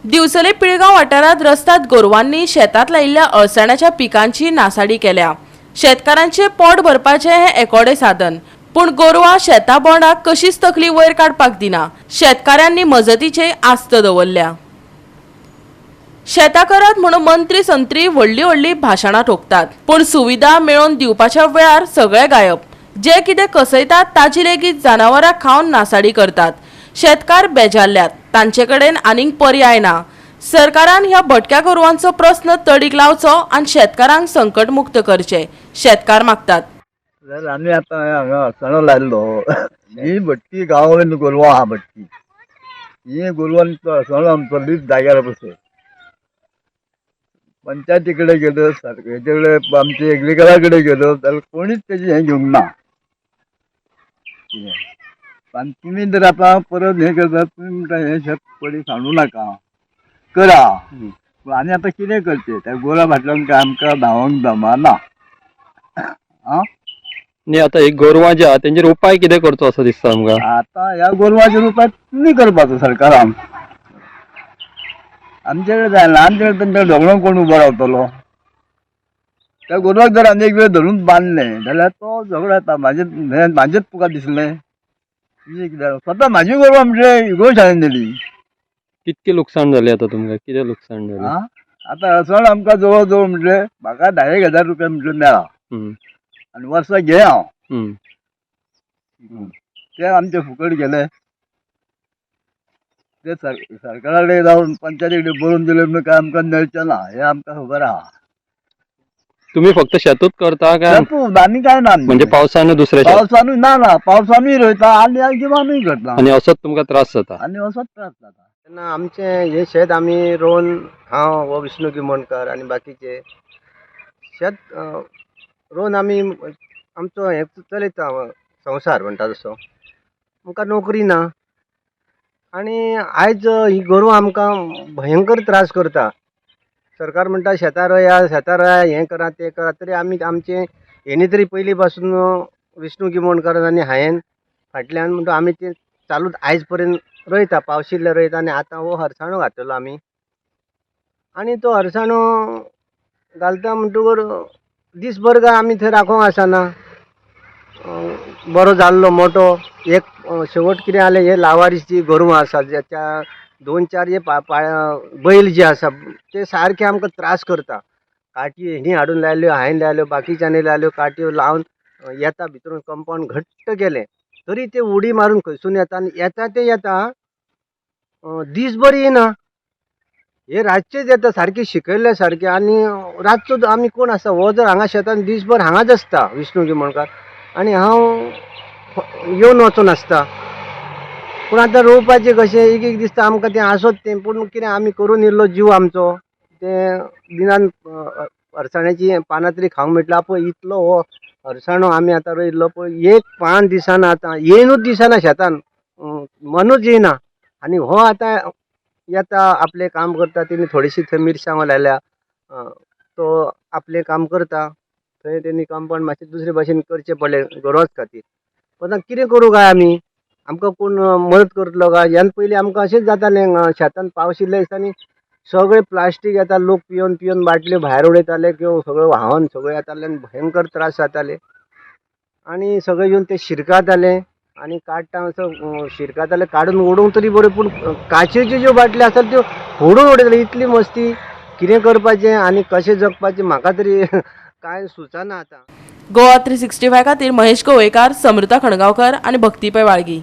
दिवसले पिळगांव वाठारात रस्त्यात गोरवांनी शेतात लायिल्ल्या अळसाण्याच्या पिकांची नासाडी केल्या। शेतकारांचे पोट भरपाचे हे एकोडे साधन, पूण गोरवां शेता बोंडाक कशीच तकली वयर काडपाक दिना। शेतकाऱ्यांनी मजतीचे आस्त दवरल्या। शेता करात म्हणून मंत्री संत्री व्हडली व्हडली भाशणां ठोकतात, पूण सुविधा मेळोवन दिवपाच्या वेळार सगळे गायब। जे कितें कसयतात ताची लेगीत जनावरां खावन नासाडी करतात। शेतकार बेजारल्यात, तांचे कडेन आनीक पर्याय ना। सरकारान ह्या भटक्या गोरवांचो प्रश्न तडीक लावचो आनी शेतकारांक संकट मुक्त करचे, शेतकार मागतात। आम्ही आता हांगा सण लायल्लो ही भटकी गांवांत गोरवां आहा भटकी ही गोरवांचो सण आमचो लीज जाग्यार बसय पंचायती कडेन गेलो हेजे कडेन आमचे एग्रिकल्चरा कडेन गेलो जाल्यार कोणीच तेजे हें घेवंक ना। आनी तुमी जर आतां परत हें करता तुमी म्हणटा हें शेत पडी सांडू नाका करा, पूण आनी आतां कितें करचें त्या गोरवां फाटल्यान काय आमकां धांवंक जमाना। आं न्ही आता एक गोरवां जे आहा तेंचेर उपाय कितें करचो असो दिसता आमकां? आता ह्या गोरवांचेर उपाय तुमी करपाचो सरकारान। आमचे कडेन जायना, आमचे कडेन तेंच्या ढोकळांक कोण उबो रावतलो? त्या गोरवाक जर आनी एक वेळ धरून बांदलें जाल्यार तो झगडो येता। म्हाजेच तुका दिसलें स्वता म्हाजी गोरवां म्हणजे गोशाळेन दिली। कितके लुकसाण जालें आता तुमकां? कितें लुकसाण जालें? आतां हळसण आमकां जवळ जवळ म्हणजे म्हाका 10,000 रुपया म्हणजे मेळ्ळा आनी वर्साक घे हांव ते आमचे फुकट गेले। ते सरकारा कडेन जावन पंचायती कडेन बरोवन दिले म्हणून काय आमकां मेळचें ना हें आमकां खबर आहा। तुम्ही फक्त शेतूच करता काय? आनी काय ना म्हणजे पावसानं दुसऱ्या पावसानूय ना पावसानूय रोयता आनी जिवानूय करता आणि असोच तुमकां त्रास जाता? आनी असोच त्रास जाता। तेन्ना आमचें हें शेत आमी रोवन हांव वो विष्णू किमोणकार आनी बाकीचे शेत रोवन आमी आमचो हें चलयता संवसार म्हणटा तसो। आमकां नोकरी ना आनी आयज ही गोरवां आमकां भयंकर त्रास करता। सरकार म्हणटा शेतां रोया हें करा तें करा, तरी आमी आमचें हेणी तरी पयलीं पासून विष्णू किमोणकार आनी हांवें फाटल्यान म्हणटा आमी तें चालूच आयज पर्यंत रोयता, पावशिल्ले रोयता आनी आतां हो हरसाणो घातलेलो आमी आनी तो हरसाणो घालता म्हणटकर दीसभर काय आमी थंय राखोंक आसना। बरो जाल्लो मोठो एक शेवट कितें जालें हे लावारीस जी गोरवां आसा ज्याच्या 2-4 जे बैल जे आसा ते सारके आमकां त्रास करता। काटयो हेणी हाडून लायल्यो, हांवें लायल्यो, बाकीच्यांनी लायल्यो, काटयो लावन येता भितरून कंपाऊंड घट्ट केलें तरी ते उडी मारून खंयसून येता आनी येता ते येता दीसभर येना। हे रातचेच येता सारके शिकयल्ले सारके आनी रातचो आमी कोण आसा हो जर हांगा शेतान दीसभर हांगाच आसता विष्णू किमोणकार आनी हांव येवन वचून आसता। पूण आतां रोवपाचें कशें एक एक दिसता आमकां तें आसत तें, पूण कितें आमी करून येयल्लो जीव आमचो तें दिनान हरसाण्याची पानां तरी खावंक मेळटला पळय इतलो हो हरसाणो आमी आतां रोयल्लो पळय एक पान दिसाना आतां येयनूच दिसना शेतान मनूच येयना आनी हो आतां येता आपलें काम करता तेणी थोडीशी थंय मिरसांगो लायल्या तो आपलें काम करता थंय तेणी कंपाऊंड मातशें दुसरे भाशेन करचें पडलें गोरवांच खातीर। पण कितें करूं काय आमी? आमकां कोण मदत करतलो काय? ह्यान पयलीं आमकां अशेंच जातालें शेतान पावशिल्ल्या दिसांनी सगळें प्लास्टीक येता, लोक पिवन पिवन बाटल्यो भायर उडयताले किंवा सगळें व्हांवन सगळें येताले आनी भयंकर त्रास जाताले आनी सगळें येवन ते शिरकाताले आनी काडटा असो शिरकाताले काडून उडोवंक तरी बऱ्यो, पूण काचेच्यो ज्यो बाटल्यो आसात त्यो फोडून उडयताले। इतली मस्ती कितें करपाचें आनी कशें जगपाचें म्हाका तरी काय सुचना आतां। गोवा 365 खातीर महेश गोवेकार, समृता खणगांवकर आनी भक्ती पै वाळगी।